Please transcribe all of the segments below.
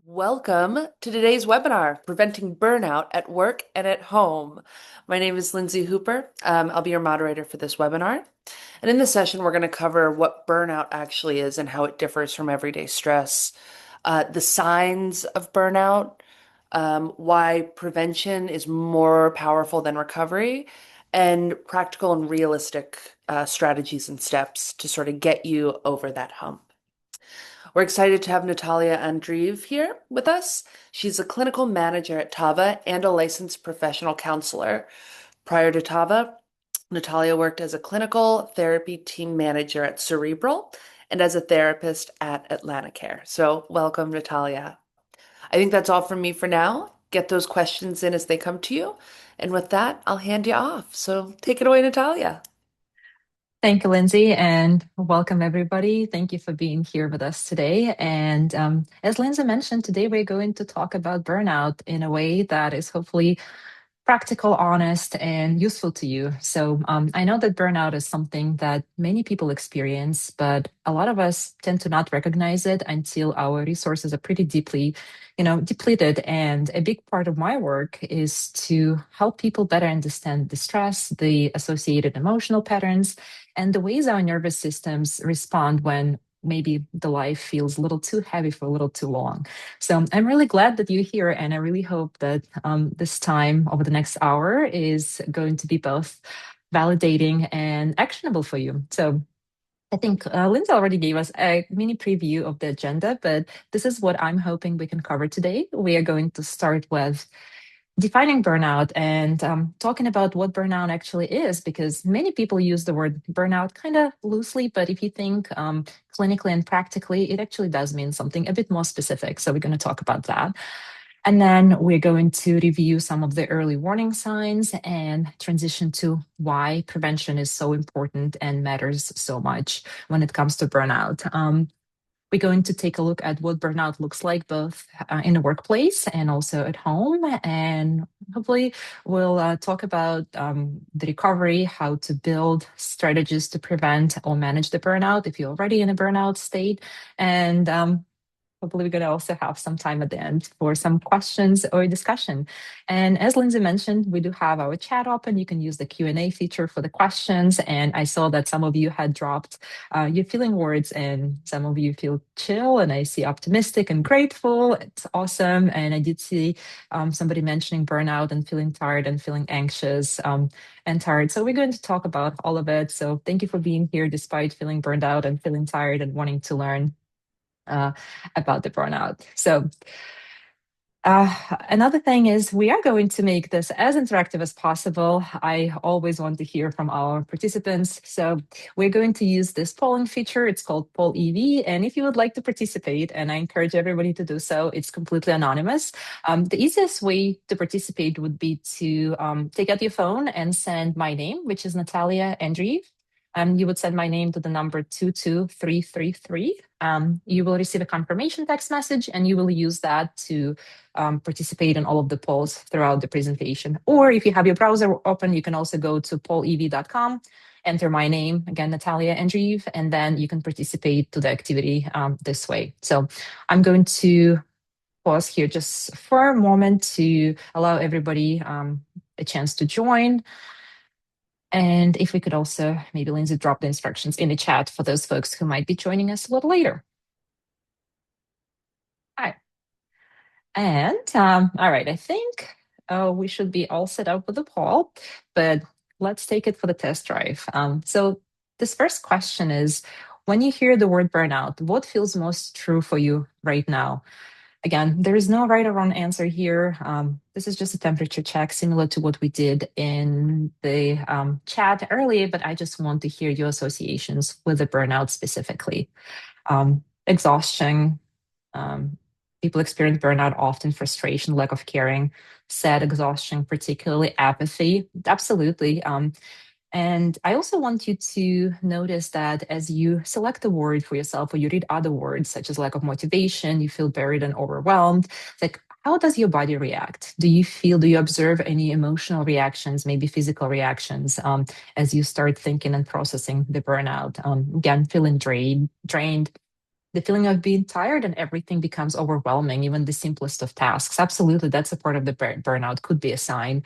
Welcome to today's webinar, Preventing Burnout at Work and at Home. My name is Lindsay Hooper. I'll be your moderator for this webinar. And in this session, we're going to cover what burnout actually is and how it differs from everyday stress, the signs of burnout, why prevention is more powerful than recovery, and practical and realistic strategies and steps to sort of get you over that hump. We're excited to have Natalia Andreev here with us. She's a clinical manager at Tava and a licensed professional counselor. Prior to Tava, Natalia worked as a clinical therapy team manager at Cerebral and as a therapist at AtlantiCare. So welcome, Natalia. I think that's all from me for now. Get those questions in as they come to you. And with that, I'll hand you off. So take it away, Natalia. Thank you, Lindsay, and welcome everybody. Thank you for being here with us today. And as Lindsay mentioned, today we're going to talk about burnout in a way that is hopefully practical, honest, and useful to you. So I know that burnout is something that many people experience, but a lot of us tend to not recognize it until our resources are pretty deeply, depleted. And a big part of my work is to help people better understand the stress, the associated emotional patterns, and the ways our nervous systems respond when maybe the life feels a little too heavy for a little too long. So I'm really glad that you're here, and I really hope that this time over the next hour is going to be both validating and actionable for you. So I think Lindsay already gave us a mini preview of the agenda, but this is what I'm hoping we can cover today. We are going to start with defining burnout and talking about what burnout actually is, because many people use the word burnout kind of loosely, but if you think clinically and practically, it actually does mean something a bit more specific. So we're going to talk about that. And then we're going to review some of the early warning signs and transition to why prevention is so important and matters so much when it comes to burnout. We're going to take a look at what burnout looks like both in the workplace and also at home. And hopefully, we'll talk about the recovery, how to build strategies to prevent or manage the burnout if you're already in a burnout state. And hopefully, we're going to also have some time at the end for some questions or discussion. And as Lindsay mentioned, we do have our chat open. You can use the Q&A feature for the questions. And I saw that some of you had dropped your feeling words, and some of you feel chill, and I see optimistic and grateful. It's awesome. And I did see somebody mentioning burnout and feeling tired and feeling anxious and tired. So we're going to talk about all of it. So thank you for being here despite feeling burned out and feeling tired and wanting to learn uh, about the burnout. So another thing is we are going to make this as interactive as possible. I always want to hear from our participants. So we're going to use this polling feature. It's called Poll EV. And if you would like to participate, and I encourage everybody to do so, it's completely anonymous. The easiest way to participate would be to take out your phone and send my name, which is Natalia Andreev. You would send my name to the number 22333. You will receive a confirmation text message, and you will use that to participate in all of the polls throughout the presentation. Or if you have your browser open, you can also go to pollev.com, enter my name, again, Natalia Andreev, and then you can participate to the activity this way. So I'm going to pause here just for a moment to allow everybody a chance to join. And if we could also, maybe Lindsay, drop the instructions in the chat for those folks who might be joining us a little later. All right. And all right, I think we should be all set up with the poll, but let's take it for the test drive. So this first question is, when you hear the word burnout, what feels most true for you right now? Again, there is no right or wrong answer here. This is just a temperature check, similar to what we did in the chat earlier, but I just want to hear your associations with the burnout specifically. Exhaustion. People experience burnout often, frustration, lack of caring, sad exhaustion, particularly apathy. Absolutely. And I also want you to notice that as you select a word for yourself or you read other words, such as lack of motivation, you feel buried and overwhelmed, like, how does your body react? Do you observe any emotional reactions, maybe physical reactions, as you start thinking and processing the burnout? Again, feeling drained, the feeling of being tired and everything becomes overwhelming, even the simplest of tasks. Absolutely, that's a part of the burnout, could be a sign.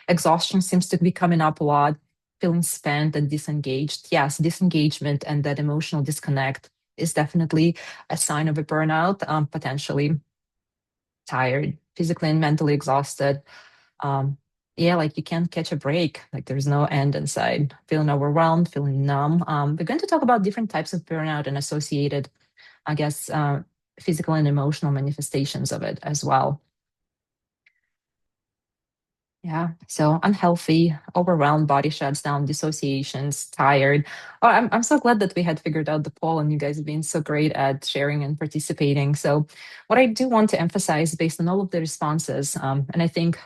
Exhaustion seems to be coming up a lot, feeling spent and disengaged. Yes, disengagement and that emotional disconnect is definitely a sign of a burnout, potentially tired, physically and mentally exhausted. Um, yeah, like you can't catch a break, like there's no end in sight, feeling overwhelmed, feeling numb. We're going to talk about different types of burnout and associated, I guess, physical and emotional manifestations of it as well. Yeah. So unhealthy, overwhelmed, body shuts down, dissociations, tired. Oh, I'm so glad that we had figured out the poll and you guys have been so great at sharing and participating. So what I do want to emphasize based on all of the responses, and I think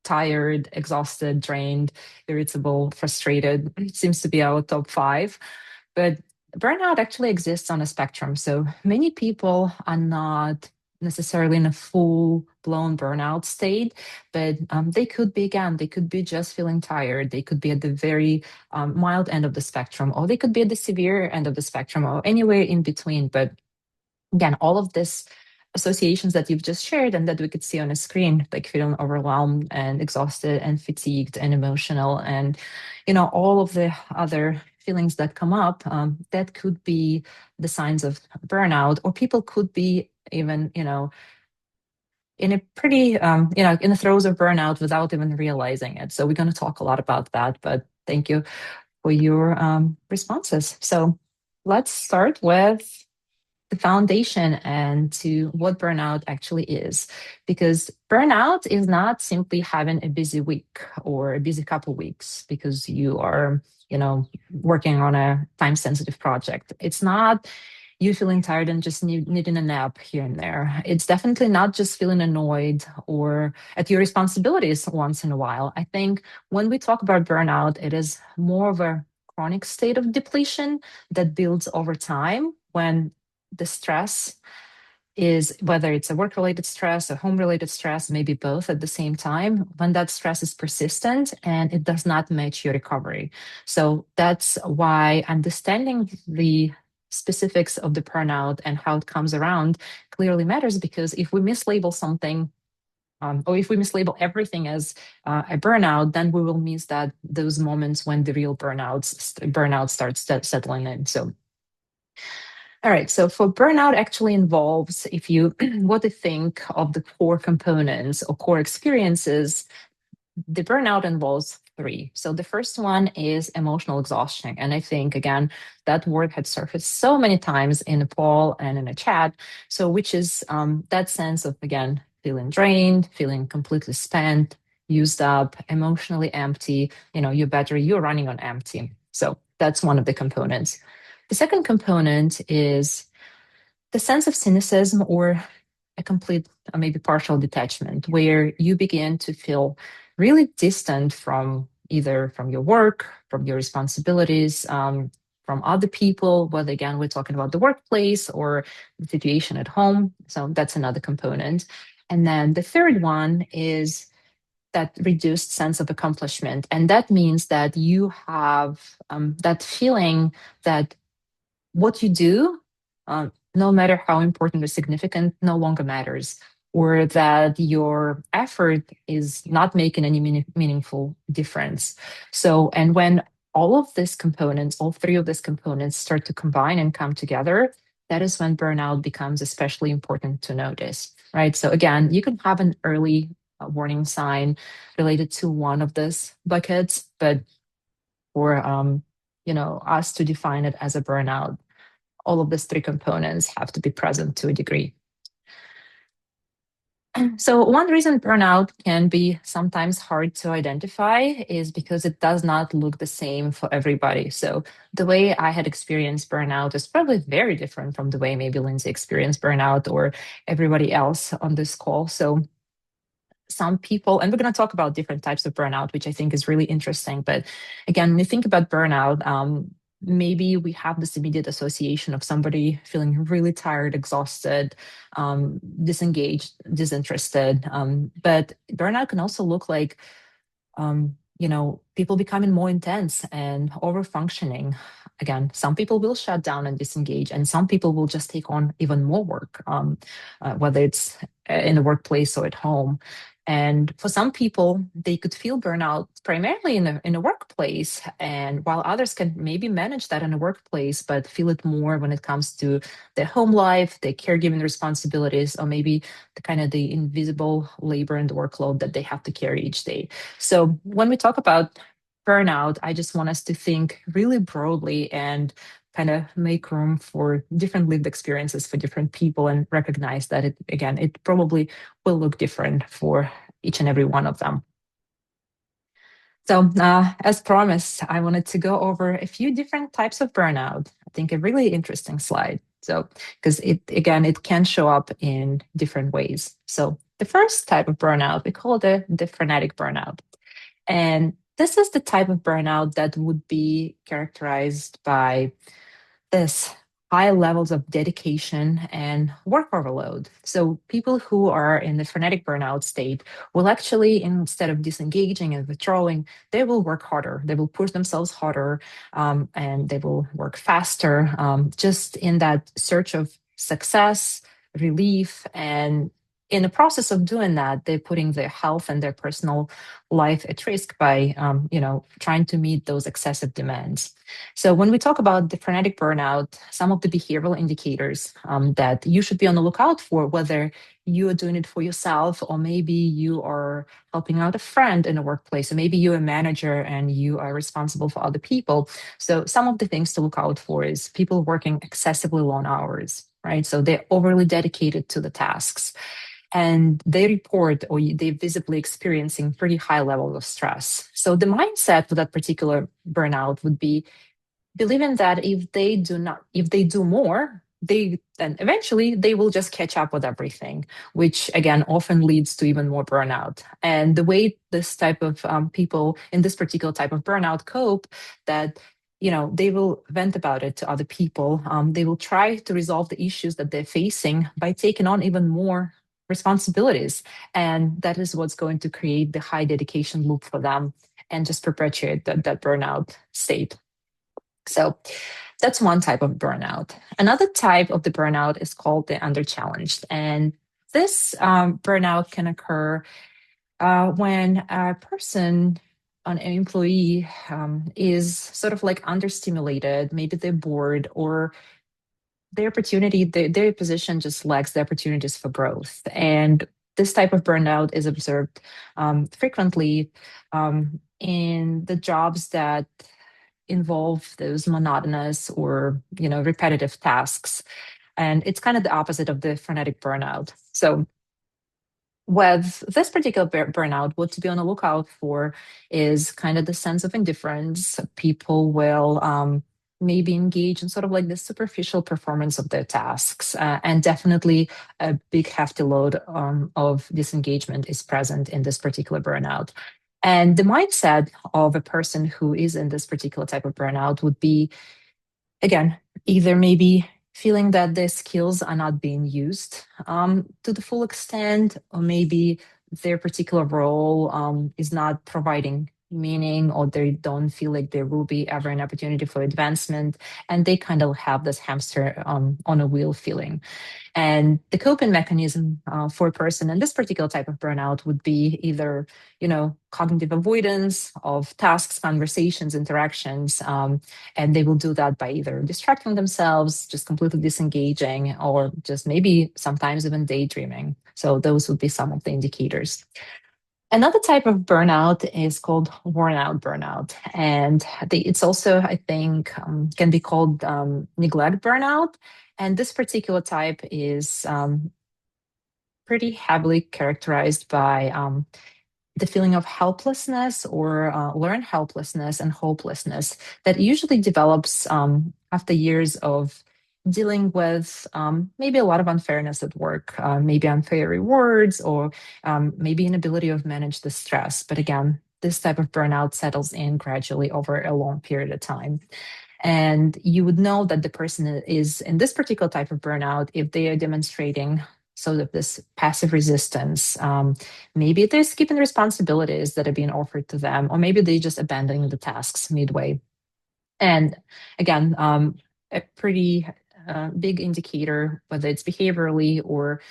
tired, exhausted, drained, irritable, frustrated seems to be our top five. But burnout actually exists on a spectrum. So many people are not necessarily in a full blown burnout state, but they could be, again, they could be just feeling tired. They could be at the very mild end of the spectrum, or they could be at the severe end of the spectrum, or anywhere in between. But again, all of this associations that you've just shared and that we could see on a screen, like feeling overwhelmed and exhausted and fatigued and emotional, and all of the other feelings that come up, that could be the signs of burnout, or people could be even in a pretty in the throes of burnout without even realizing it. So we're going to talk a lot about that, but thank you for your responses. So let's start with the foundation and to what burnout actually is. Because burnout is not simply having a busy week or a busy couple weeks because you are, working on a time sensitive project. It's not you feeling tired and just needing a nap here and there. It's definitely not just feeling annoyed or at your responsibilities once in a while. I think when we talk about burnout, it is more of a chronic state of depletion that builds over time when the stress is, whether it's a work related stress or home related stress, maybe both at the same time, when that stress is persistent and it does not match your recovery. So that's why understanding the specifics of the burnout and how it comes around clearly matters, because if we mislabel something, or if we mislabel everything as a burnout, then we will miss that those moments when the real burnout starts settling in. So all right. So for burnout actually involves, if you want to think of the core components or core experiences, the burnout involves three. So the first one is emotional exhaustion. And I think, again, that word had surfaced so many times in a poll and in a chat. So which is that sense of, again, feeling drained, feeling completely spent, used up, emotionally empty, your battery, you're running on empty. So that's one of the components. The second component is the sense of cynicism or a complete, maybe partial detachment, where you begin to feel really distant from either from your work, from your responsibilities, from other people, whether again we're talking about the workplace or the situation at home. So that's another component. And then the third one is that reduced sense of accomplishment. And that means that you have that feeling that what you do, no matter how important or significant, no longer matters, or that your effort is not making any meaningful difference. So, and when all of these components, all three of these components start to combine and come together, that is when burnout becomes especially important to notice, right? So, again, you can have an early warning sign related to one of these buckets, but for us to define it as a burnout, all of these three components have to be present to a degree. So one reason burnout can be sometimes hard to identify is because it does not look the same for everybody. So the way I had experienced burnout is probably very different from the way maybe Lindsay experienced burnout or everybody else on this call. So some people, and we're going to talk about different types of burnout, which I think is really interesting. But again, when you think about burnout, maybe we have this immediate association of somebody feeling really tired, exhausted, disengaged, disinterested. But burnout can also look like people becoming more intense and over functioning. Again, some people will shut down and disengage, and some people will just take on even more work, whether it's in the workplace or at home. And for some people, they could feel burnout primarily in a workplace, and while others can maybe manage that in a workplace, but feel it more when it comes to their home life, their caregiving responsibilities, or maybe the invisible labor and workload that they have to carry each day. So when we talk about burnout, I just want us to think really broadly and kind of make room for different lived experiences for different people and recognize that it probably will look different for each and every one of them. So, as promised, I wanted to go over a few different types of burnout. I think a really interesting slide. So, because it can show up in different ways. So, the first type of burnout, we call the frenetic burnout. And this is the type of burnout that would be characterized by this high levels of dedication and work overload. So people who are in the frenetic burnout state will actually, instead of disengaging and withdrawing, they will work harder. They will push themselves harder, and they will work faster, just in that search of success, relief, and in the process of doing that, they're putting their health and their personal life at risk by, trying to meet those excessive demands. So when we talk about the frenetic burnout, some of the behavioral indicators that you should be on the lookout for, whether you are doing it for yourself, or maybe you are helping out a friend in a workplace, or maybe you're a manager and you are responsible for other people. So some of the things to look out for is people working excessively long hours, right? So they're overly dedicated to the tasks, and they report or they're visibly experiencing pretty high levels of stress. So the mindset for that particular burnout would be believing that if they do more, they then eventually they will just catch up with everything, which again often leads to even more burnout. And the way this type of people in this particular type of burnout cope, that they will vent about it to other people. They will try to resolve the issues that they're facing by taking on even more responsibilities, and that is what's going to create the high dedication loop for them and just perpetuate that burnout state. So that's one type of burnout. Another type of the burnout is called the underchallenged. And this burnout can occur when a person, an employee, is sort of like understimulated. Maybe they're bored, or their position just lacks the opportunities for growth. And this type of burnout is observed frequently in the jobs that involve those monotonous or repetitive tasks, and it's kind of the opposite of the frenetic burnout. So with this particular burnout, what to be on the lookout for is kind of the sense of indifference. People will maybe engage in sort of like the superficial performance of their tasks, and definitely a big hefty load of disengagement is present in this particular burnout. And the mindset of a person who is in this particular type of burnout would be, again, either maybe feeling that their skills are not being used to the full extent, or maybe their particular role is not providing meaning, or they don't feel like there will be ever an opportunity for advancement, and they kind of have this hamster on a wheel feeling. And the coping mechanism for a person in this particular type of burnout would be either, cognitive avoidance of tasks, conversations, interactions. And they will do that by either distracting themselves, just completely disengaging, or just maybe sometimes even daydreaming. So those would be some of the indicators. Another type of burnout is called worn out burnout. And it's also, I think, can be called neglect burnout. And this particular type is pretty heavily characterized by the feeling of helplessness, or learned helplessness and hopelessness, that usually develops after years of dealing with maybe a lot of unfairness at work, maybe unfair rewards, or maybe inability of manage the stress. But again, this type of burnout settles in gradually over a long period of time. And you would know that the person is in this particular type of burnout if they are demonstrating sort of this passive resistance. Maybe they're skipping responsibilities that are being offered to them, or maybe they just abandoning the tasks midway. And again, a pretty big indicator, whether it's behaviorally or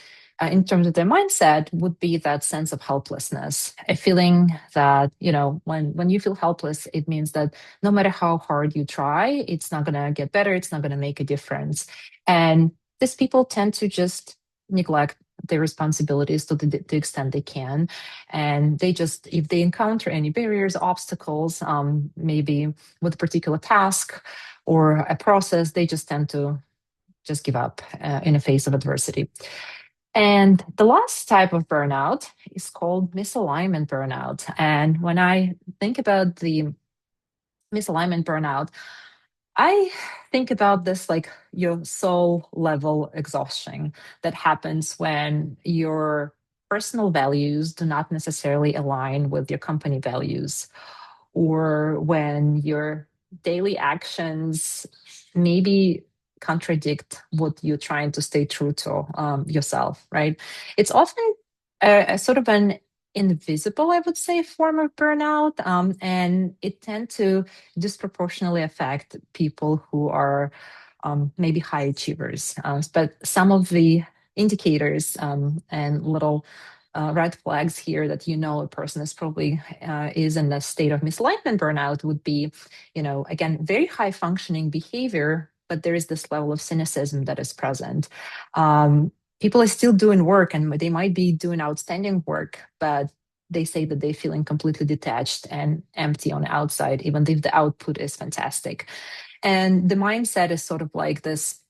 in terms of their mindset, would be that sense of helplessness, a feeling that, when you feel helpless, it means that no matter how hard you try, it's not going to get better, it's not going to make a difference. And these people tend to just neglect their responsibilities to the extent they can. And they just, if they encounter any barriers, obstacles, maybe with a particular task or a process, they just tend to just give up in the face of adversity. And the last type of burnout is called misalignment burnout. And when I think about the misalignment burnout, I think about this like your soul level exhaustion that happens when your personal values do not necessarily align with your company values, or when your daily actions maybe contradict what you're trying to stay true to yourself, right? It's often a sort of an invisible, I would say, form of burnout, and it tend to disproportionately affect people who are maybe high achievers. But some of the indicators and little red flags here that a person is probably is in a state of misalignment burnout would be, again, very high functioning behavior, but there is this level of cynicism that is present. People are still doing work and they might be doing outstanding work, but they say that they're feeling completely detached and empty on the outside, even if the output is fantastic. And the mindset is sort of like this,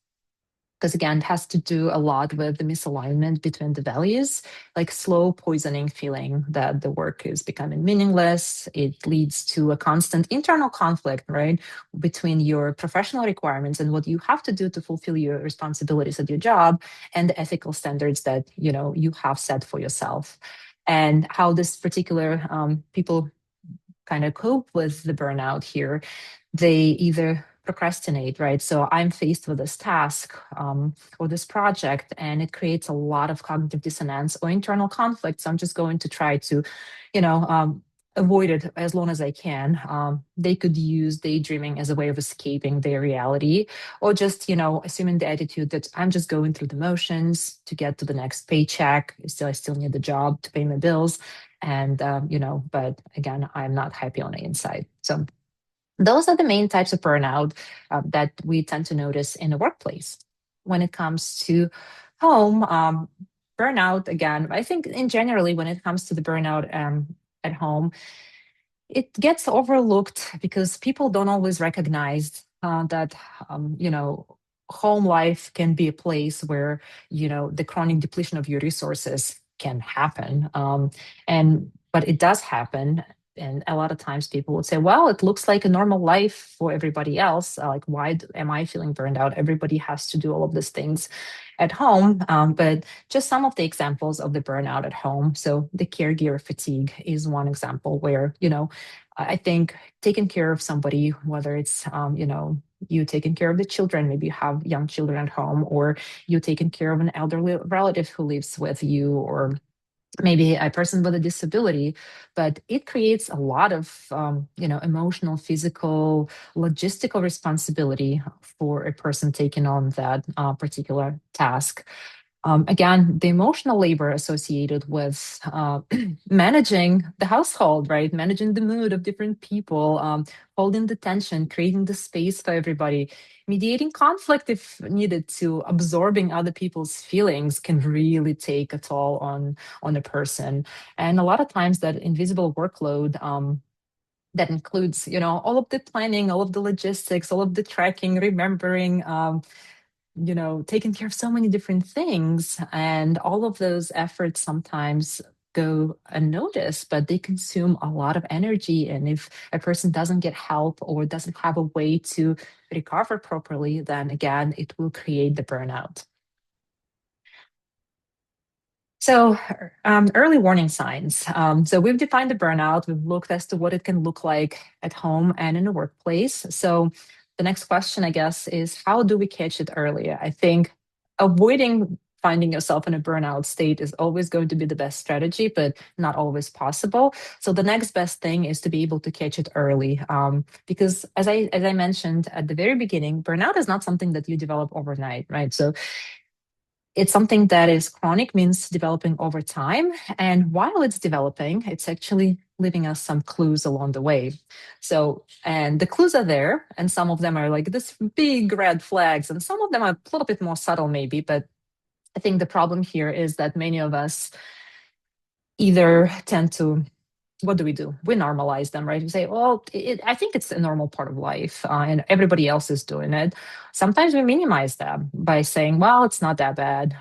because again, it has to do a lot with the misalignment between the values, like slow poisoning feeling that the work is becoming meaningless. It leads to a constant internal conflict, right, between your professional requirements and what you have to do to fulfill your responsibilities at your job and the ethical standards that you have set for yourself. And how this particular people kind of cope with the burnout here, they either procrastinate, right? So I'm faced with this task or this project, and it creates a lot of cognitive dissonance or internal conflict. So I'm just going to try to, you know, um, avoid it as long as I can. They could use daydreaming as a way of escaping their reality, or just, assuming the attitude that I'm just going through the motions to get to the next paycheck. I still need the job to pay my bills. And, but again, I'm not happy on the inside. So those are the main types of burnout that we tend to notice in the workplace. When it comes to home, burnout, again, I think in generally, when it comes to the burnout at home, it gets overlooked because people don't always recognize that home life can be a place where the chronic depletion of your resources can happen, and but it does happen. And a lot of times people would say, well, it looks like a normal life for everybody else. Like, why am I feeling burned out? Everybody has to do all of these things at home. But just some of the examples of the burnout at home. So the caregiver fatigue is one example where, I think taking care of somebody, whether it's, you taking care of the children, maybe you have young children at home, or you taking care of an elderly relative who lives with you, or maybe a person with a disability, but it creates a lot of emotional, physical, logistical responsibility for a person taking on that particular task. Again, the emotional labor associated with managing the household, right? Managing the mood of different people, holding the tension, creating the space for everybody, mediating conflict if needed, to absorbing other people's feelings can really take a toll on a person. And a lot of times that invisible workload that includes, all of the planning, all of the logistics, all of the tracking, remembering, taking care of so many different things. And all of those efforts sometimes go unnoticed, but they consume a lot of energy. And if a person doesn't get help or doesn't have a way to recover properly, then again, it will create the burnout. So, early warning signs. So, we've defined the burnout. We've looked as to what it can look like at home and in the workplace. So, the next question, I guess, is how do we catch it earlier? I think avoiding finding yourself in a burnout state is always going to be the best strategy, but not always possible. So the next best thing is to be able to catch it early, because as I mentioned at the very beginning, burnout is not something that you develop overnight, right? So it's something that is chronic, means developing over time. And while it's developing, it's actually leaving us some clues along the way. So, and the clues are there, and some of them are like this big red flags, and some of them are a little bit more subtle, maybe. But I think the problem here is that many of us either tend to, what do? We normalize them, right? We say, well, I think it's a normal part of life, and everybody else is doing it. Sometimes we minimize them by saying, well, it's not that bad.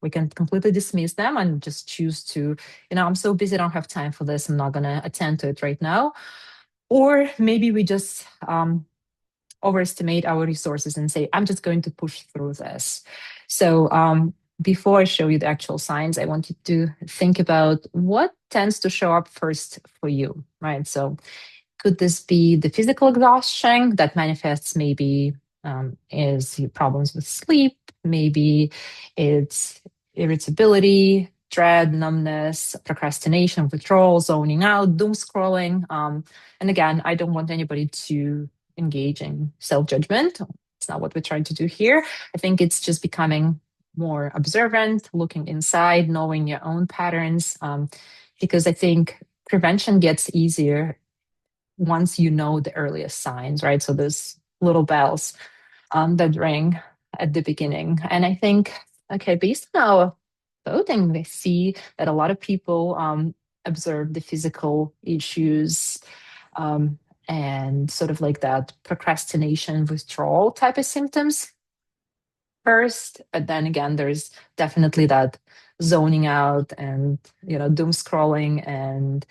We can completely dismiss them and just choose to, I'm so busy, I don't have time for this. I'm not going to attend to it right now. Or maybe we just overestimate our resources and say, I'm just going to push through this. So, before I show you the actual signs, I want you to think about what tends to show up first for you, right? So, could this be the physical exhaustion that manifests maybe is problems with sleep? Maybe it's irritability, dread, numbness, procrastination, withdrawal, zoning out, doom scrolling. And again, I don't want anybody to engage in self judgment. It's not what we're trying to do here. I think it's just becoming more observant, looking inside, knowing your own patterns, because I think prevention gets easier once you know the earliest signs, right? So those little bells that ring at the beginning. And I think, okay, based on our voting, we see that a lot of people observe the physical issues um, and sort of like that procrastination, withdrawal type of symptoms first. But then again, there's definitely that zoning out and, doom scrolling and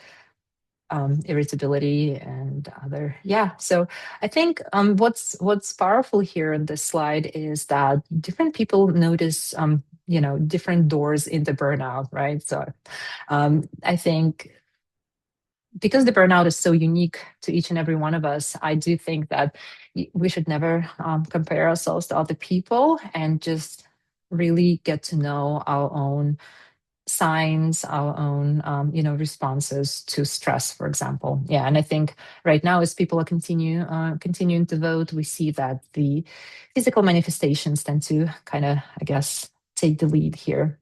irritability and other. Yeah. So I think what's powerful here on this slide is that different people notice different doors into burnout, right? So I think because the burnout is so unique to each and every one of us, I do think that we should never compare ourselves to other people and just really get to know our own signs, our own responses to stress, for example. Yeah, and I think right now, as people are continuing to vote, we see that the physical manifestations tend to kind of, I guess, take the lead here.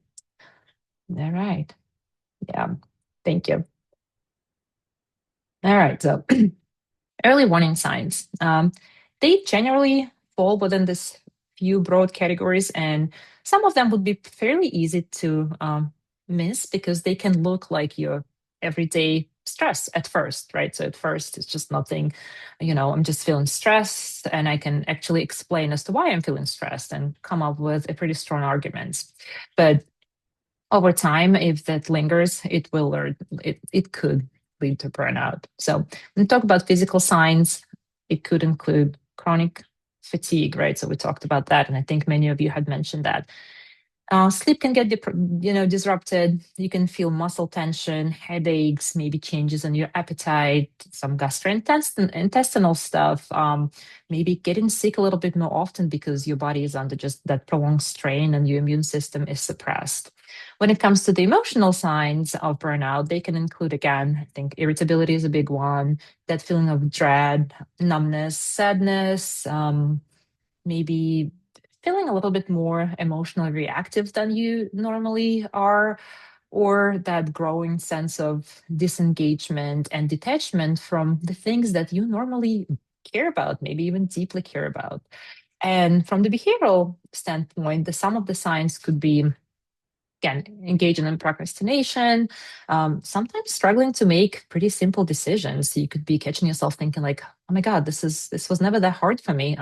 All right. Yeah. Thank you. All right. So early warning signs. They generally fall within this few broad categories, and some of them would be fairly easy to miss because they can look like your everyday stress at first, right? So at first, it's just nothing, I'm just feeling stressed, and I can actually explain as to why I'm feeling stressed and come up with a pretty strong arguments. But over time, if that lingers, it will learn it could lead to burnout. So when we talk about physical signs, it could include chronic fatigue, right? So we talked about that, and I think many of you had mentioned that. Sleep can get disrupted. You can feel muscle tension, headaches, maybe changes in your appetite, some gastrointestinal stuff. Maybe getting sick a little bit more often because your body is under just that prolonged strain and your immune system is suppressed. When it comes to the emotional signs of burnout, they can include, again, I think irritability is a big one, that feeling of dread, numbness, sadness, maybe feeling a little bit more emotionally reactive than you normally are, or that growing sense of disengagement and detachment from the things that you normally care about, maybe even deeply care about. And from the behavioral standpoint, some of the signs could be, again, engaging in procrastination, sometimes struggling to make pretty simple decisions. You could be catching yourself thinking like, oh my God, this was never that hard for me.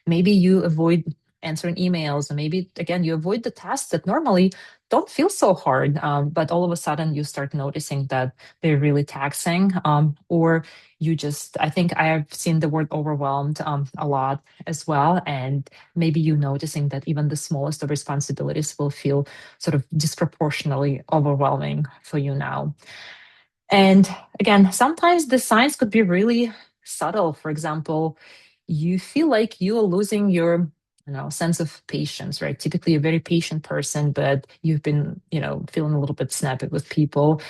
Maybe you avoid answering emails, or maybe again, you avoid the tasks that normally don't feel so hard. But all of a sudden you start noticing that they're really taxing, or you just, I think I have seen the word overwhelmed a lot as well. And maybe you noticing that even the smallest of responsibilities will feel sort of disproportionately overwhelming for you now. And again, sometimes the signs could be really subtle. For example, you feel like you are losing your sense of patience, right? Typically a very patient person, but you've been, feeling a little bit snappy with people.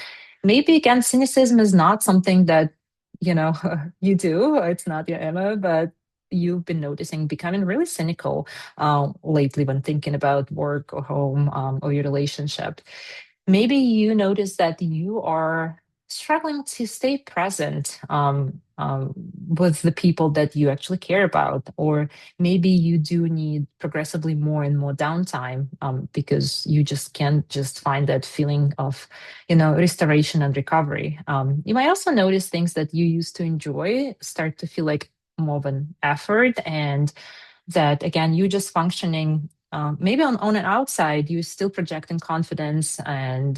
Maybe again, cynicism is not something that, you do. It's not your Emma, but you've been noticing becoming really cynical lately when thinking about work or home or your relationship. Maybe you notice that you are struggling to stay present with the people that you actually care about, or maybe you do need progressively more and more downtime because you just can't just find that feeling of, restoration and recovery. You might also notice things that you used to enjoy start to feel like more of an effort, and that again you just functioning maybe on an outside you still projecting confidence, and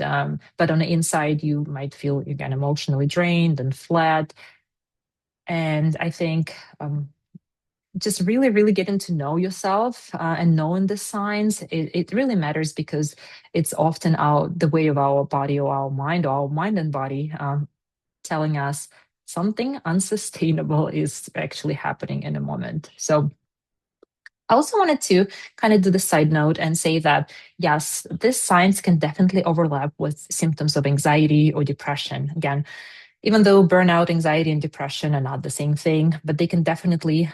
but on the inside you might feel again emotionally drained and flat. And I think just really really getting to know yourself and knowing the signs, it really matters, because it's often the way of our body or our mind and body telling us something unsustainable is actually happening in a moment. So I also wanted to kind of do the side note and say that, yes, this signs can definitely overlap with symptoms of anxiety or depression. Again, even though burnout, anxiety, and depression are not the same thing, but they can definitely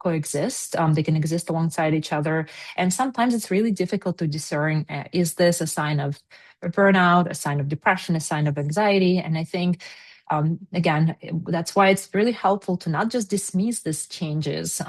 coexist. They can exist alongside each other. And sometimes it's really difficult to discern, is this a sign of a burnout, a sign of depression, a sign of anxiety? And I think, again, that's why it's really helpful to not just dismiss these changes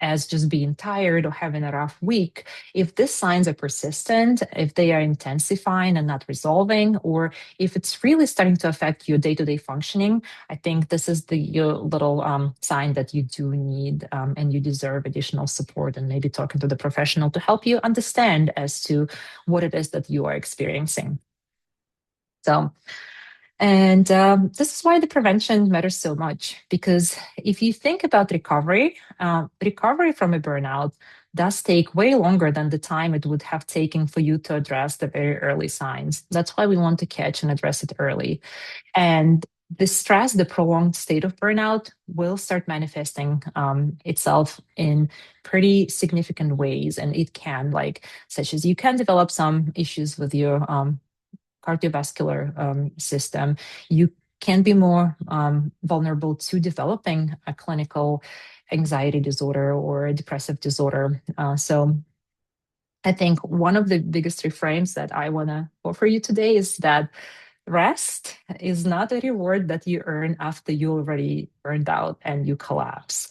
as just being tired or having a rough week. If these signs are persistent, if they are intensifying and not resolving, or if it's really starting to affect your day-to-day functioning, I think this is your little sign that you do need and you deserve additional support, and maybe talking to the professional to help you understand as to what it is that you are experiencing. So, and this is why the prevention matters so much, because if you think about recovery, recovery from a burnout does take way longer than the time it would have taken for you to address the very early signs. That's why we want to catch and address it early. And the stress, the prolonged state of burnout, will start manifesting itself in pretty significant ways. And it can, such as you can develop some issues with your cardiovascular system. You can be more vulnerable to developing a clinical anxiety disorder or a depressive disorder. So I think one of the biggest reframes that I want to offer you today is that rest is not a reward that you earn after you already burned out and you collapse.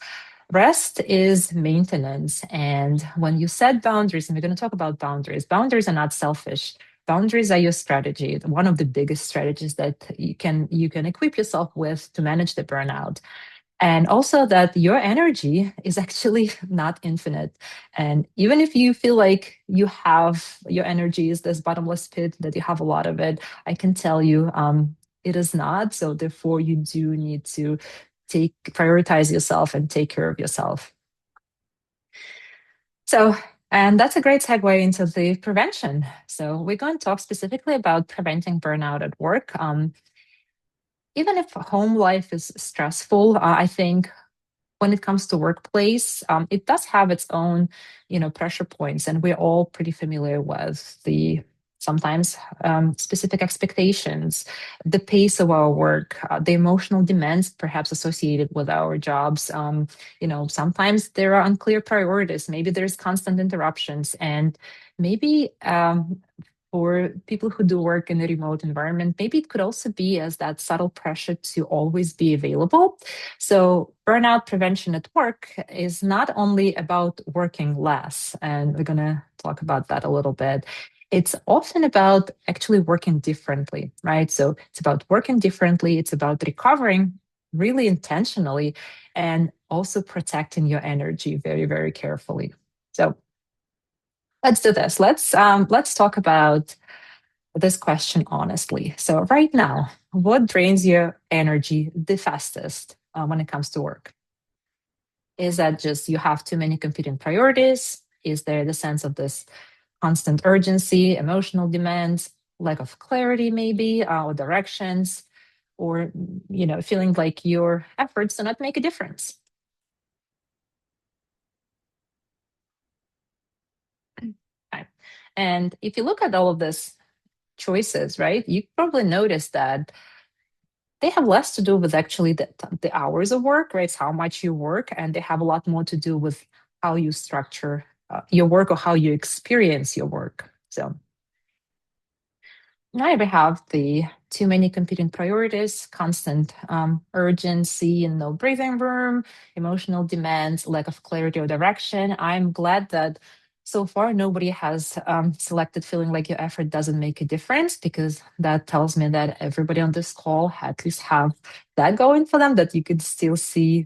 Rest is maintenance. And when you set boundaries, and we're going to talk about boundaries, boundaries are not selfish. Boundaries are your strategy, one of the biggest strategies that you can equip yourself with to manage the burnout. And also that your energy is actually not infinite. And even if you feel like your energy is this bottomless pit, that you have a lot of it, I can tell you it is not. So therefore you do need to prioritize yourself and take care of yourself. So, and that's a great segue into the prevention. So we're going to talk specifically about preventing burnout at work. Even if home life is stressful, I think when it comes to workplace, it does have its own, pressure points, and we're all pretty familiar with the sometimes specific expectations, the pace of our work, the emotional demands perhaps associated with our jobs. Sometimes there are unclear priorities. Maybe there's constant interruptions, and maybe for people who do work in a remote environment, maybe it could also be as that subtle pressure to always be available. So burnout prevention at work is not only about working less, and we're going to talk about that a little bit. It's often about actually working differently, right? So it's about working differently. It's about recovering really intentionally, and also protecting your energy very, very carefully. So let's do this. Let's talk about this question honestly. So right now, what drains your energy the fastest when it comes to work? Is that just you have too many competing priorities? Is there the sense of this constant urgency, emotional demands, lack of clarity, maybe, or directions, or feeling like your efforts do not make a difference? time. And if you look at all of these choices, right, you probably notice that they have less to do with actually the hours of work, right? It's how much you work, and they have a lot more to do with how you structure your work or how you experience your work. So now we have the too many competing priorities, constant urgency and no breathing room, emotional demands, lack of clarity or direction. I'm glad that so far nobody has selected feeling like your effort doesn't make a difference, because that tells me that everybody on this call at least have that going for them, that you could still see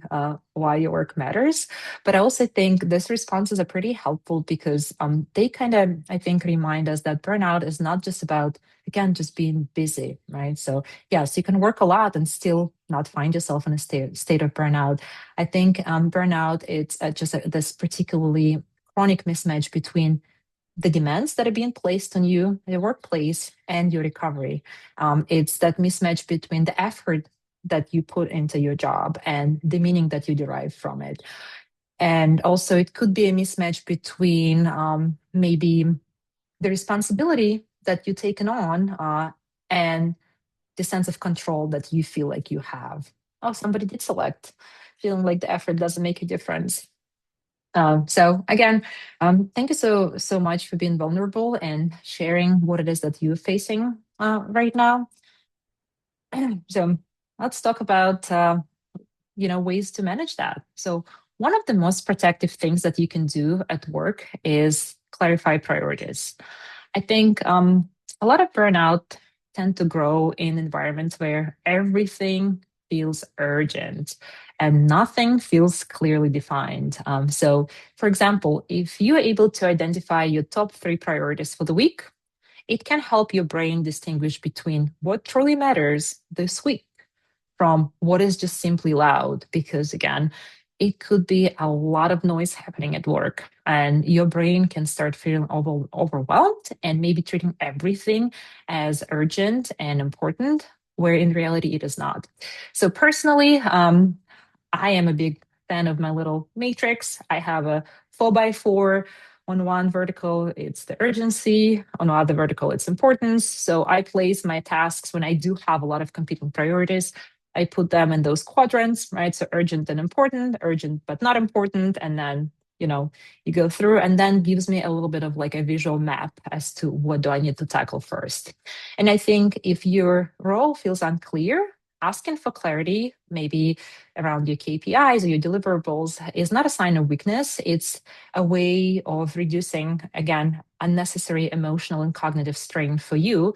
why your work matters. But I also think these responses are pretty helpful because they kind of, I think, remind us that burnout is not just about, again, just being busy, right? So yes, you can work a lot and still not find yourself in a state of burnout. I think burnout, it's just this particularly chronic mismatch between the demands that are being placed on you, the workplace, and your recovery. It's that mismatch between the effort that you put into your job and the meaning that you derive from it. And also, it could be a mismatch between maybe the responsibility that you've taken on and the sense of control that you feel like you have. Oh, somebody did select, feeling like the effort doesn't make a difference. So again, thank you so much for being vulnerable and sharing what it is that you're facing right now. So let's talk about ways to manage that. So one of the most protective things that you can do at work is clarify priorities. I think a lot of burnout tend to grow in environments where everything feels urgent and nothing feels clearly defined. So, for example, if you're able to identify your top three priorities for the week, it can help your brain distinguish between what truly matters this week from what is just simply loud. Because again, it could be a lot of noise happening at work, and your brain can start feeling overwhelmed and maybe treating everything as urgent and important, where in reality it is not. So personally, I am a big fan of my little matrix. I have a 4x4. On one vertical, it's the urgency. On the other vertical, it's importance. So I place my tasks when I do have a lot of competing priorities. I put them in those quadrants, right? So urgent and important, urgent but not important. And then, you go through, and then gives me a little bit of like a visual map as to what do I need to tackle first. And I think if your role feels unclear, asking for clarity, maybe around your KPIs or your deliverables, is not a sign of weakness. It's a way of reducing, again, unnecessary emotional and cognitive strain for you.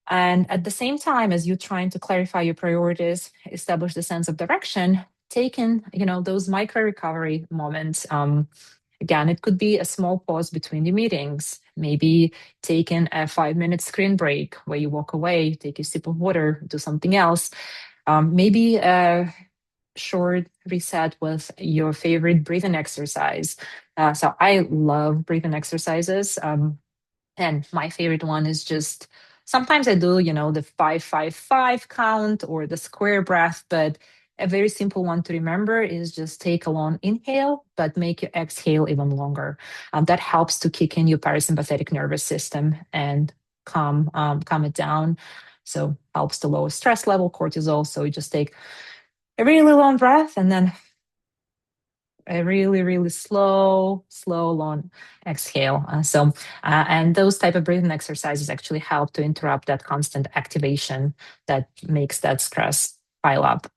And at the same time, as you're trying to clarify your priorities, establish the sense of direction, taking, those micro recovery moments. Again, it could be a small pause between the meetings, maybe taking a 5-minute screen break where you walk away, take a sip of water, do something else. Maybe a short reset with your favorite breathing exercise. So I love breathing exercises. And my favorite one is just sometimes I do, the 5-5-5 count or the square breath, but a very simple one to remember is just take a long inhale, but make your exhale even longer. That helps to kick in your parasympathetic nervous system and calm it down. So helps to lower stress level, cortisol. So you just take a really long breath and then a really, really slow, long exhale. And those type of breathing exercises actually help to interrupt that constant activation that makes that stress pile up.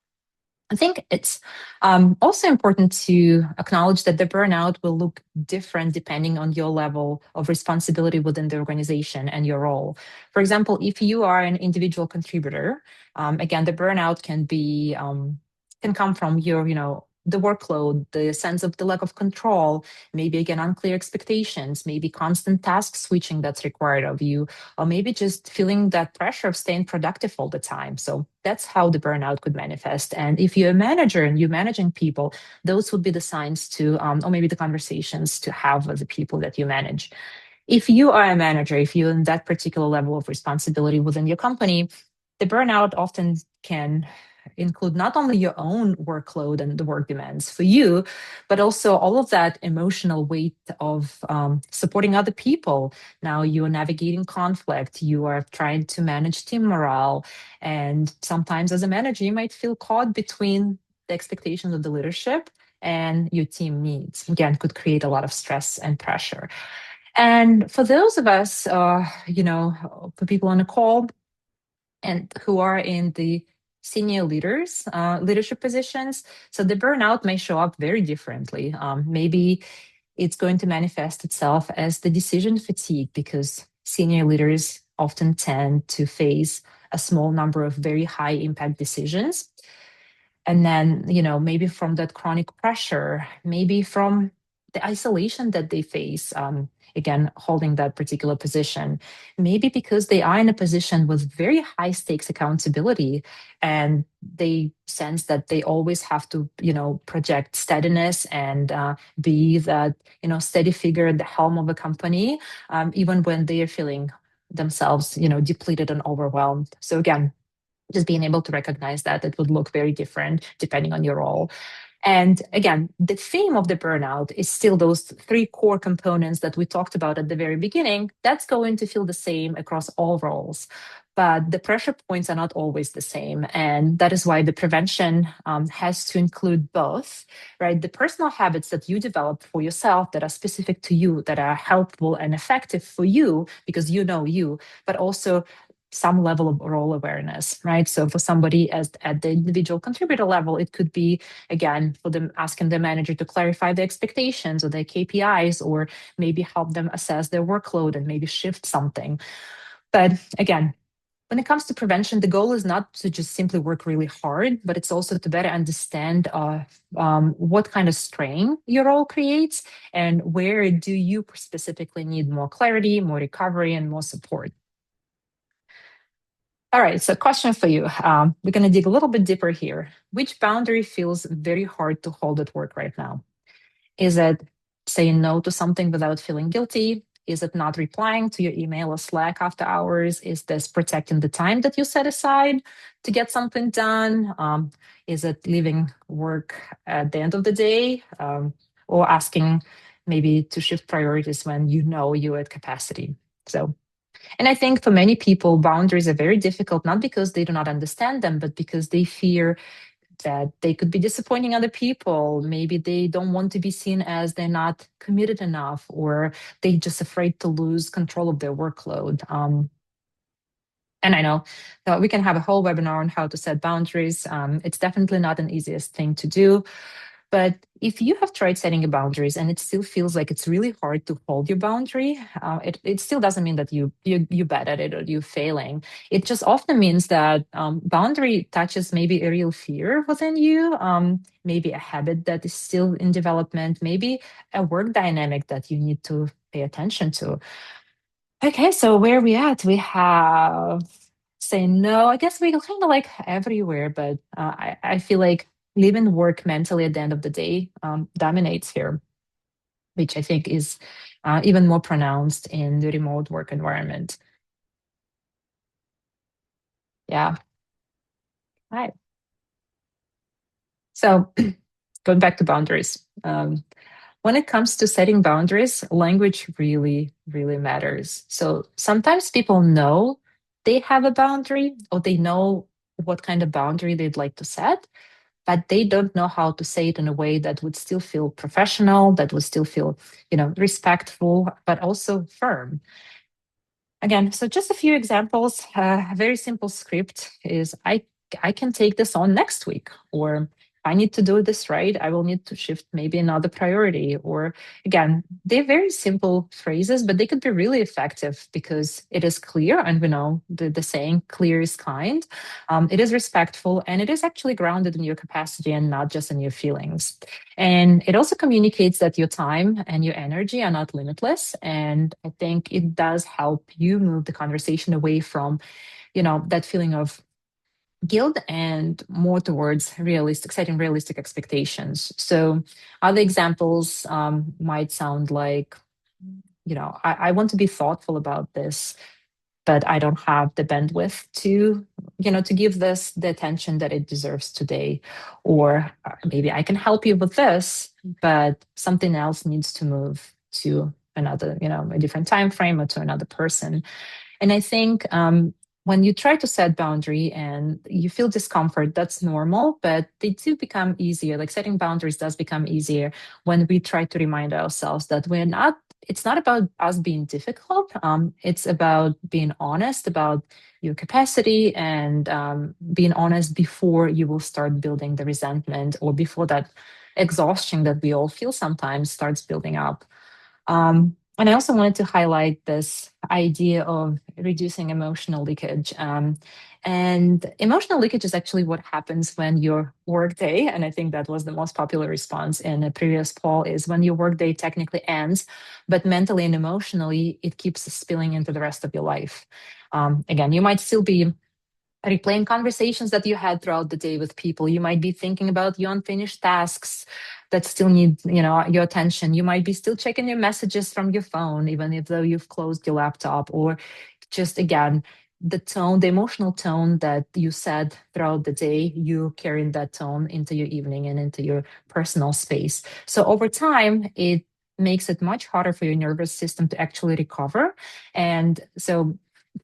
I think it's also important to acknowledge that the burnout will look different depending on your level of responsibility within the organization and your role. For example, if you are an individual contributor, again, the burnout can come from the workload, the sense of the lack of control, maybe again unclear expectations, maybe constant task switching that's required of you, or maybe just feeling that pressure of staying productive all the time. So that's how the burnout could manifest. And if you're a manager and you're managing people, those would be the signs to, or maybe the conversations to have with the people that you manage. If you are a manager, if you're in that particular level of responsibility within your company, the burnout often can include not only your own workload and the work demands for you, but also all of that emotional weight of supporting other people. Now you are navigating conflict, you are trying to manage team morale. And sometimes, as a manager, you might feel caught between the expectations of the leadership and your team needs. Again, could create a lot of stress and pressure. And for those of us, for people on the call and who are in the senior leadership positions, so the burnout may show up very differently. Maybe it's going to manifest itself as the decision fatigue because senior leaders often tend to face a small number of very high impact decisions. And then, maybe from that chronic pressure, maybe from the isolation that they face, again, holding that particular position, maybe because they are in a position with very high stakes accountability and they sense that they always have to, project steadiness and be that, steady figure at the helm of a company, even when they are feeling themselves, depleted and overwhelmed. So again, just being able to recognize that it would look very different depending on your role. And again, the theme of the burnout is still those three core components that we talked about at the very beginning. That's going to feel the same across all roles. But the pressure points are not always the same. And that is why the prevention has to include both, right? The personal habits that you develop for yourself that are specific to you, that are helpful and effective for you because you know you, but also some level of role awareness, right? So for somebody as at the individual contributor level, it could be, again, for them asking the manager to clarify the expectations or their KPIs, or maybe help them assess their workload and maybe shift something. But again, when it comes to prevention, the goal is not to just simply work really hard, but it's also to better understand what kind of strain your role creates and where do you specifically need more clarity, more recovery, and more support. All right, so question for you. We're going to dig a little bit deeper here. Which boundary feels very hard to hold at work right now? Is it saying no to something without feeling guilty? Is it not replying to your email or Slack after hours? Is this protecting the time that you set aside to get something done? Is it leaving work at the end of the day, or asking maybe to shift priorities when you know you're at capacity? So, and I think for many people, boundaries are very difficult, not because they do not understand them, but because they fear that they could be disappointing other people. Maybe they don't want to be seen as they're not committed enough, or they're just afraid to lose control of their workload. And I know that we can have a whole webinar on how to set boundaries. It's definitely not an easiest thing to do. But if you have tried setting your boundaries and it still feels like it's really hard to hold your boundary, it still doesn't mean that you're bad at it or you're failing. It just often means that boundary touches maybe a real fear within you, maybe a habit that is still in development, maybe a work dynamic that you need to pay attention to. Okay, so where are we at? We have say no. I guess we're kind of like everywhere, but I feel like living work mentally at the end of the day dominates here, which I think is even more pronounced in the remote work environment. Yeah. Right. So going back to boundaries. When it comes to setting boundaries, language really, really matters. So sometimes people know they have a boundary or they know what kind of boundary they'd like to set, but they don't know how to say it in a way that would still feel professional, that would still feel, respectful, but also firm. Again, so just a few examples. A very simple script is I can take this on next week, or I need to do this right. I will need to shift maybe another priority. Or again, they're very simple phrases, but they could be really effective because it is clear, and we know the saying "clear is kind." It is respectful, and it is actually grounded in your capacity and not just in your feelings. And it also communicates that your time and your energy are not limitless. And I think it does help you move the conversation away from, that feeling of guilt and more towards setting realistic expectations. So other examples might sound like, I want to be thoughtful about this, but I don't have the bandwidth to, to give this the attention that it deserves today. Or maybe I can help you with this, but something else needs to move to another, a different time frame or to another person. And I think when you try to set boundary and you feel discomfort, that's normal, but they do become easier. Like setting boundaries does become easier when we try to remind ourselves that it's not about us being difficult. It's about being honest about your capacity and being honest before you will start building the resentment or before that exhaustion that we all feel sometimes starts building up. And I also wanted to highlight this idea of reducing emotional leakage. And emotional leakage is actually what happens when your workday, and I think that was the most popular response in a previous poll, is when your workday technically ends, but mentally and emotionally, it keeps spilling into the rest of your life. Again, you might still be replaying conversations that you had throughout the day with people. You might be thinking about your unfinished tasks that still need, your attention. You might be still checking your messages from your phone, even if though you've closed your laptop, or just again, the tone, the emotional tone that you said throughout the day, you carrying that tone into your evening and into your personal space. So over time, it makes it much harder for your nervous system to actually recover. And so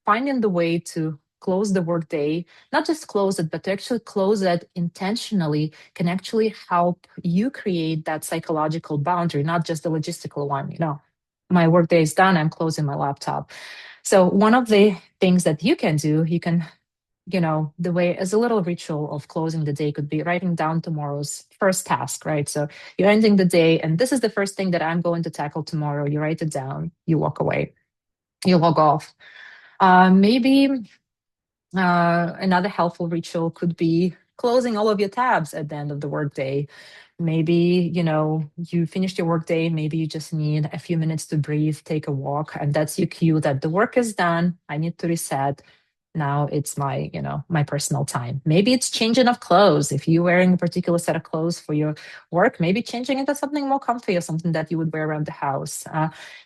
finding the way to close the workday, not just close it, but to actually close it intentionally can actually help you create that psychological boundary, not just the logistical one. My workday is done, I'm closing my laptop. So one of the things that you can do, the way as a little ritual of closing the day could be writing down tomorrow's first task, right? So you're ending the day, and this is the first thing that I'm going to tackle tomorrow. You write it down, you walk away, you log off. Maybe another helpful ritual could be closing all of your tabs at the end of the workday. Maybe, you finished your workday, maybe you just need a few minutes to breathe, take a walk, and that's your cue that the work is done. I need to reset. Now it's my personal time. Maybe it's changing of clothes. If you're wearing a particular set of clothes for your work, maybe changing into something more comfy or something that you would wear around the house.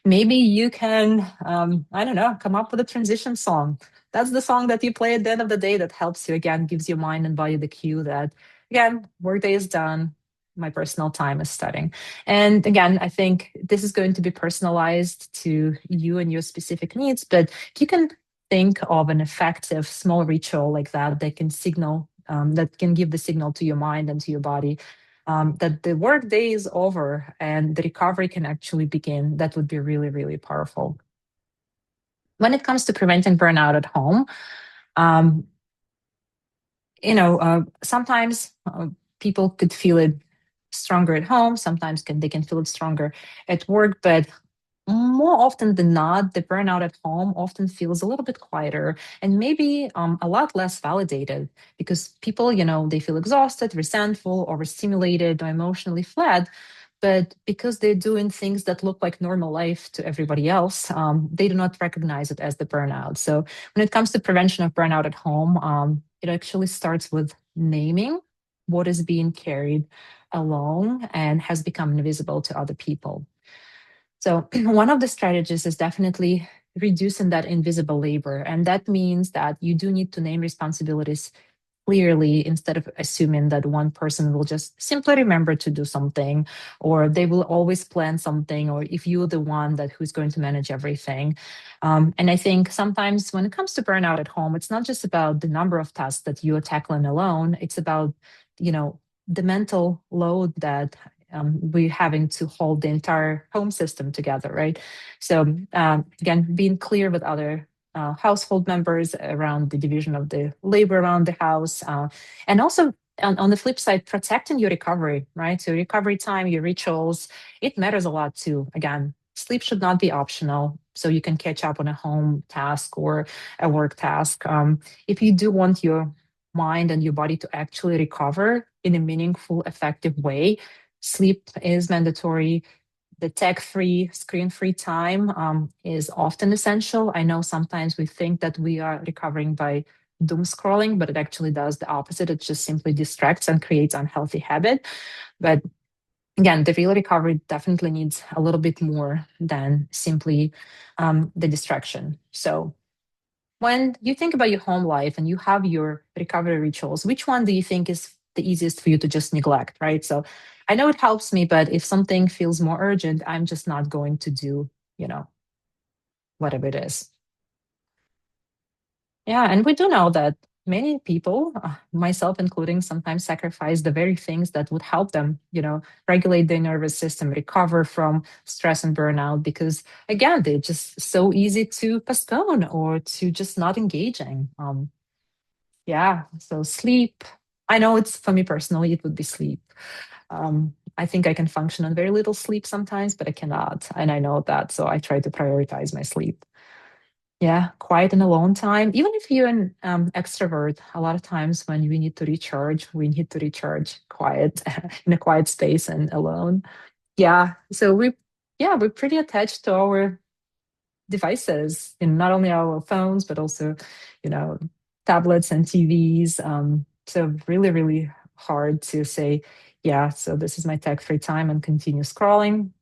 Maybe you can, I don't know, come up with a transition song. That's the song that you play at the end of the day that helps you, again, gives your mind and body the cue that, again, workday is done, my personal time is starting. And again, I think this is going to be personalized to you and your specific needs, but you can think of an effective small ritual like that can signal, that can give the signal to your mind and to your body that the work day is over and the recovery can actually begin. That would be really, really powerful. When it comes to preventing burnout at home, um, sometimes people could feel it stronger at home. Sometimes they can feel it stronger at work, but more often than not, the burnout at home often feels a little bit quieter and maybe a lot less validated because people, they feel exhausted, resentful, overstimulated, or emotionally flat. But because they're doing things that look like normal life to everybody else, they do not recognize it as the burnout. So when it comes to prevention of burnout at home, it actually starts with naming what is being carried alone and has become invisible to other people. So one of the strategies is definitely reducing that invisible labor. And that means that you do need to name responsibilities clearly instead of assuming that one person will just simply remember to do something or they will always plan something or if you're the one that who's going to manage everything. And I think sometimes when it comes to burnout at home, it's not just about the number of tasks that you are tackling alone. It's about, the mental load that we're having to hold the entire home system together, right? So again, being clear with other household members around the division of the labor around the house. And also on the flip side, protecting your recovery, right? So recovery time, your rituals, it matters a lot too. Again, sleep should not be optional. So you can catch up on a home task or a work task. If you do want your mind and your body to actually recover in a meaningful, effective way, sleep is mandatory. The tech-free, screen-free time is often essential. I know sometimes we think that we are recovering by doom scrolling, but it actually does the opposite. It just simply distracts and creates unhealthy habit. But again, the real recovery definitely needs a little bit more than simply the distraction. So when you think about your home life and you have your recovery rituals, which one do you think is the easiest for you to just neglect, right? So I know it helps me, but if something feels more urgent, I'm just not going to do, you know, whatever it is. Yeah, and we do know that many people, myself including, sometimes sacrifice the very things that would help them, regulate their nervous system, recover from stress and burnout, because again, they're just so easy to postpone or to just not engaging. Yeah, so sleep. I know it's for me personally, it would be sleep. I think I can function on very little sleep sometimes, but I cannot. And I know that. So I try to prioritize my sleep. Yeah, quiet and alone time. Even if you're an extrovert, a lot of times when we need to recharge quiet in a quiet space and alone. Yeah. So we're pretty attached to our devices, not only our phones, but also, you know, tablets and TVs. So really, really hard to say, yeah, so this is my tech-free time and continue scrolling.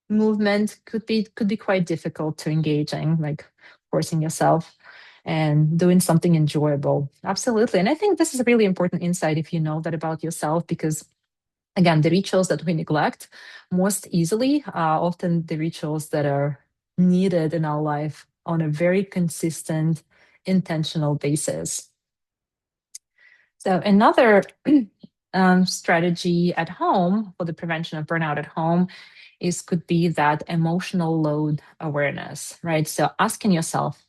Movement could be quite difficult to engaging, like forcing yourself and doing something enjoyable. Absolutely. And I think this is a really important insight if you know that about yourself, because again, the rituals that we neglect most easily are often the rituals that are needed in our life on a very consistent, intentional basis. So, another strategy at home for the prevention of burnout at home is could be that emotional load awareness, right? So, asking yourself,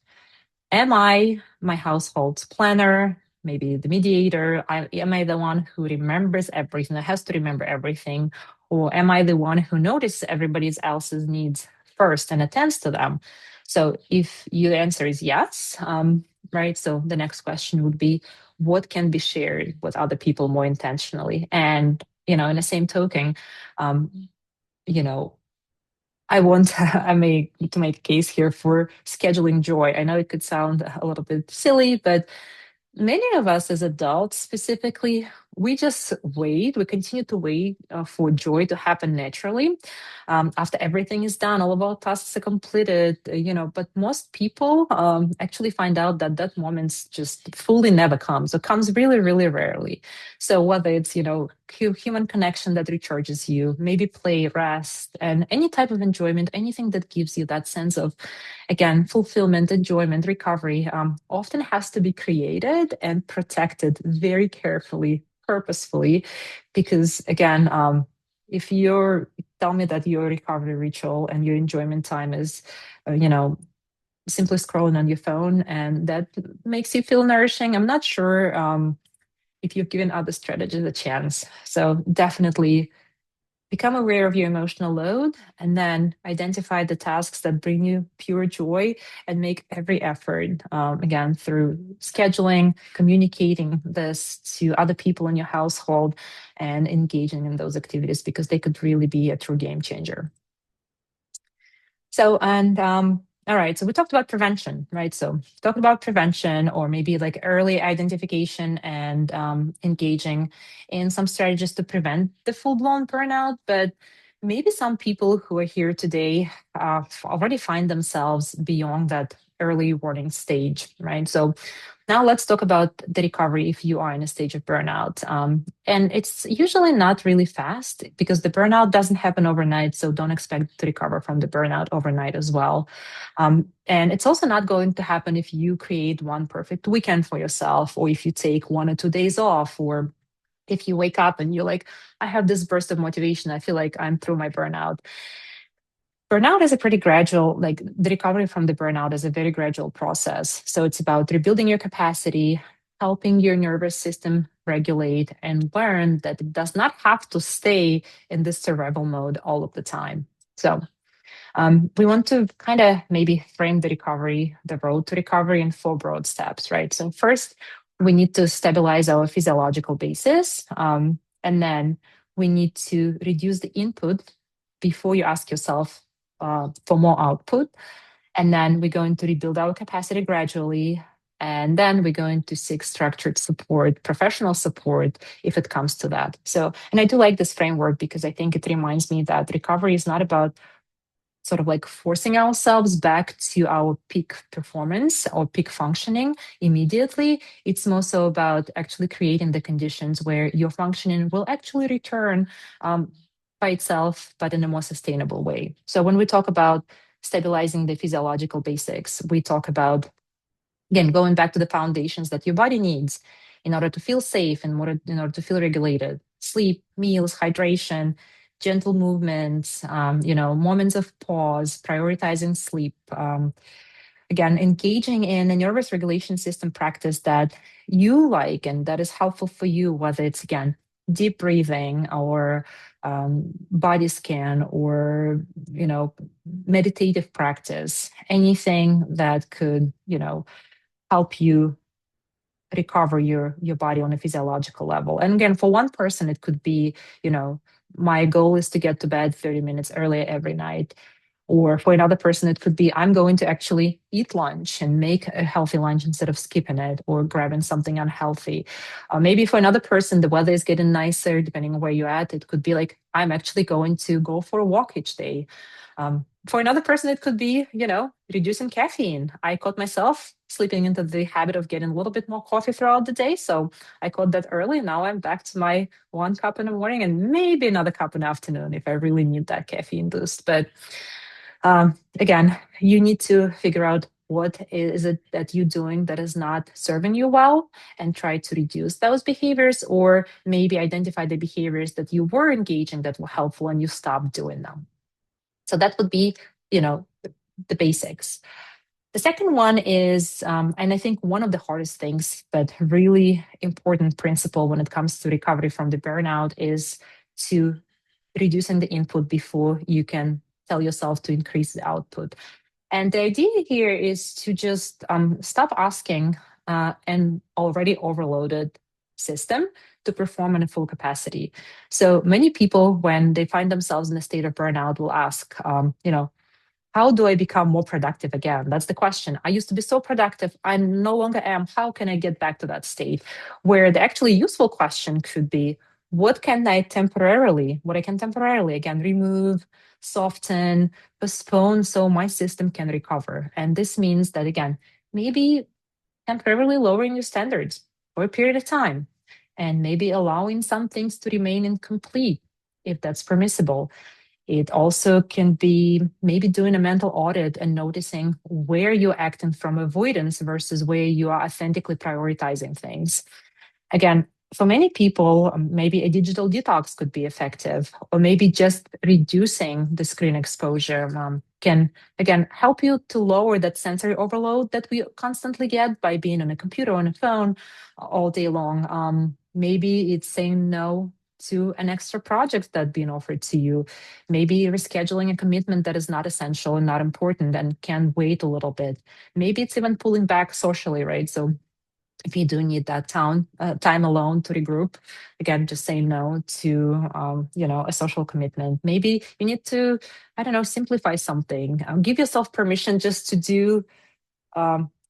am I my household's planner? Maybe the mediator? Am I the one who remembers everything, that has to remember everything? Or am I the one who notices everybody else's needs first and attends to them? So if your answer is yes, right? So the next question would be, what can be shared with other people more intentionally? And, in the same token, um, you know, I want I may to make a case here for scheduling joy. I know it could sound a little bit silly, but many of us as adults specifically, we just wait, we continue to wait for joy to happen naturally. After everything is done, all of our tasks are completed, but most people actually find out that that moment just fully never comes or comes really, really rarely. So whether it's, human connection that recharges you, maybe play, rest, and any type of enjoyment, anything that gives you that sense of, again, fulfillment, enjoyment, recovery, often has to be created and protected very carefully, purposefully, because again, if you tell me that your recovery ritual and your enjoyment time is, simply scrolling on your phone and that makes you feel nourishing, I'm not sure if you've given other strategies a chance. So definitely become aware of your emotional load and then identify the tasks that bring you pure joy and make every effort, again, through scheduling, communicating this to other people in your household, and engaging in those activities because they could really be a true game changer. So, and all right, so we talked about prevention, right? So, talked about prevention or maybe like early identification and engaging in some strategies to prevent the full blown burnout. But maybe some people who are here today already find themselves beyond that early warning stage, right? So, now let's talk about the recovery if you are in a stage of burnout. And it's usually not really fast because the burnout doesn't happen overnight. So don't expect to recover from the burnout overnight as well. And it's also not going to happen if you create one perfect weekend for yourself, or if you take 1 or 2 days off, or if you wake up and you're like, I have this burst of motivation. I feel like I'm through my burnout. Burnout is a pretty gradual, like the recovery from the burnout is a very gradual process. So it's about rebuilding your capacity, helping your nervous system regulate, and learn that it does not have to stay in this survival mode all of the time. So we want to kind of maybe frame the road to recovery in four broad steps, right? So first, we need to stabilize our physiological basis. And then we need to reduce the input before you ask yourself for more output. And then we're going to rebuild our capacity gradually. And then we're going to seek structured support, professional support, if it comes to that. So, and I do like this framework because I think it reminds me that recovery is not about sort of like forcing ourselves back to our peak performance or peak functioning immediately. It's more so about actually creating the conditions where your functioning will actually return um, by itself, but in a more sustainable way. So when we talk about stabilizing the physiological basics, we talk about, again, going back to the foundations that your body needs in order to feel safe and in order to feel regulated: sleep, meals, hydration, gentle movements, moments of pause, prioritizing sleep. Again, engaging in a nervous regulation system practice that you like and that is helpful for you, whether it's, again, deep breathing or body scan or, meditative practice, anything that could, help you recover your body on a physiological level. And again, for one person, it could be, my goal is to get to bed 30 minutes earlier every night. Or for another person, it could be, I'm going to actually eat lunch and make a healthy lunch instead of skipping it or grabbing something unhealthy. Maybe for another person, the weather is getting nicer, depending on where you're at. It could be like, I'm actually going to go for a walk each day. For another person, it could be, reducing caffeine. I caught myself sleeping into the habit of getting a little bit more coffee throughout the day. So I caught that early. Now I'm back to my 1 cup in the morning and maybe another cup in the afternoon if I really need that caffeine boost. But again, you need to figure out what is it that you're doing that is not serving you well and try to reduce those behaviors, or maybe identify the behaviors that you were engaging that were helpful and you stopped doing them. So that would be, the basics. The second one is, and I think one of the hardest things, but really important principle when it comes to recovery from the burnout, is to reducing the input before you can tell yourself to increase the output. And the idea here is to just stop asking an already overloaded system to perform in a full capacity. So many people, when they find themselves in a state of burnout, will ask, how do I become more productive again? That's the question. I used to be so productive. I no longer am. How can I get back to that state? Where the actually useful question could be, what I can temporarily, again, remove, soften, postpone so my system can recover. And this means that, again, maybe temporarily lowering your standards for a period of time, and maybe allowing some things to remain incomplete if that's permissible. It also can be maybe doing a mental audit and noticing where you're acting from avoidance versus where you are authentically prioritizing things. Again, for many people, maybe a digital detox could be effective, or maybe just reducing the screen exposure can, again, help you to lower that sensory overload that we constantly get by being on a computer, on a phone all day long. Maybe it's saying no to an extra project that's being offered to you, maybe rescheduling a commitment that is not essential and not important and can wait a little bit. Maybe it's even pulling back socially, right? So if you do need that time alone to regroup, again, just say no to a social commitment. Maybe you need to, I don't know, simplify something. Give yourself permission just to do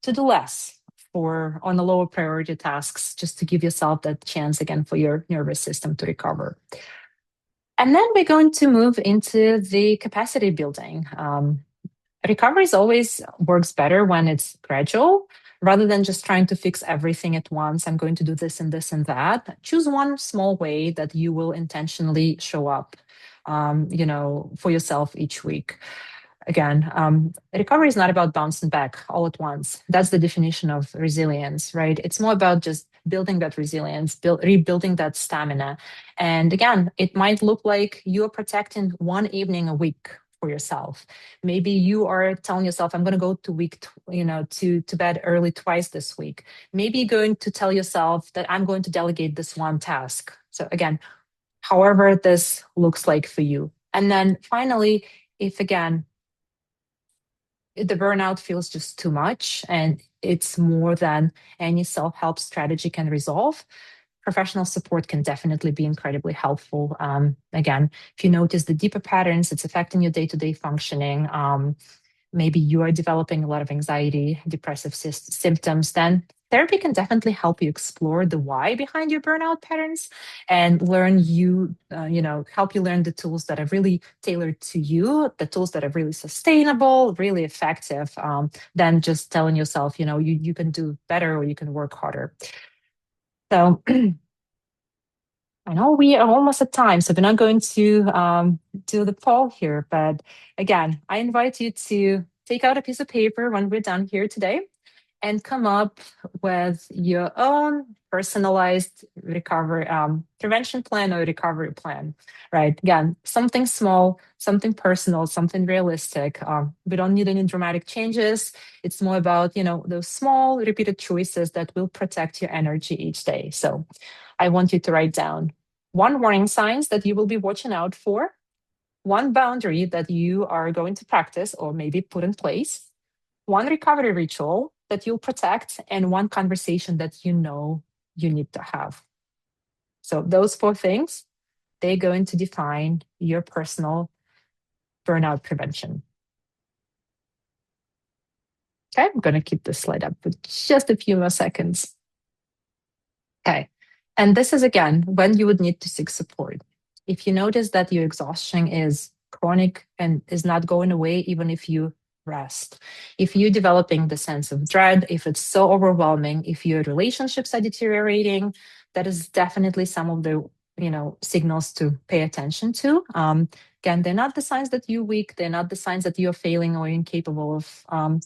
less for on the lower priority tasks, just to give yourself that chance again for your nervous system to recover. And then we're going to move into the capacity building. Recovery always works better when it's gradual, rather than just trying to fix everything at once. I'm going to do this and this and that. Choose one small way that you will intentionally show up, for yourself each week. Again, recovery is not about bouncing back all at once. That's the definition of resilience, right? It's more about just building that resilience, rebuilding that stamina. And again, it might look like you're protecting one evening a week for yourself. Maybe you are telling yourself, I'm going to go to bed early twice this week. Maybe you're going to tell yourself that I'm going to delegate this one task. So again, however this looks like for you. And then finally, if again, the burnout feels just too much and it's more than any self-help strategy can resolve, professional support can definitely be incredibly helpful. Again, if you notice the deeper patterns, it's affecting your day-to-day functioning. Maybe you are developing a lot of anxiety, depressive symptoms, then therapy can definitely help you explore the why behind your burnout patterns and learn help you learn the tools that are really tailored to you, the tools that are really sustainable, really effective, than just telling yourself, you can do better or you can work harder. So I know we are almost at time, so we're not going to do the poll here. But again, I invite you to take out a piece of paper when we're done here today and come up with your own personalized recovery prevention plan or recovery plan, right? Again, something small, something personal, something realistic. We don't need any dramatic changes. It's more about, those small repeated choices that will protect your energy each day. So I want you to write down one warning signs that you will be watching out for, one boundary that you are going to practice or maybe put in place, one recovery ritual that you'll protect, and one conversation that you know you need to have. So those four things, they're going to define your personal burnout prevention. Okay, I'm going to keep this slide up for just a few more seconds. Okay. And this is again when you would need to seek support. If you notice that your exhaustion is chronic and is not going away, even if you rest, if you're developing the sense of dread, if it's so overwhelming, if your relationships are deteriorating, that is definitely some of the signals to pay attention to. Again, they're not the signs that you're weak. They're not the signs that you're failing or incapable of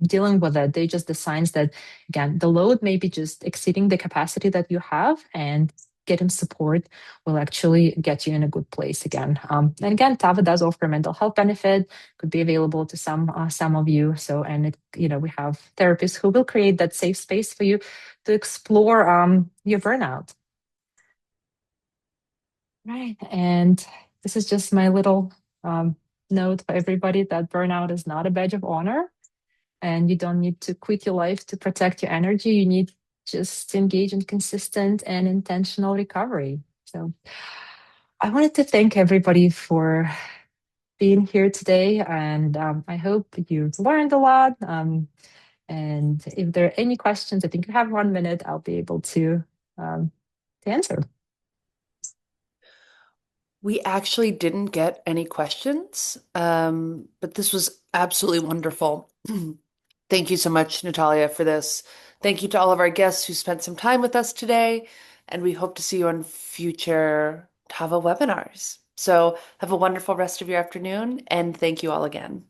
dealing with it. They're just the signs that, again, the load may be just exceeding the capacity that you have, and getting support will actually get you in a good place again. And again, Tava does offer a mental health benefit, could be available to some of you. So, and we have therapists who will create that safe space for you to explore your burnout. Right, and this is just my little note for everybody that burnout is not a badge of honor. And you don't need to quit your life to protect your energy. You need just to engage in consistent and intentional recovery. So I wanted to thank everybody for being here today. And I hope you've learned a lot. And if there are any questions, I think you have 1 minute, I'll be able to answer. We actually didn't get any questions, but this was absolutely wonderful. Thank you so much, Natalia, for this. Thank you to all of our guests who spent some time with us today, and we hope to see you on future Tava webinars. So have a wonderful rest of your afternoon, and thank you all again.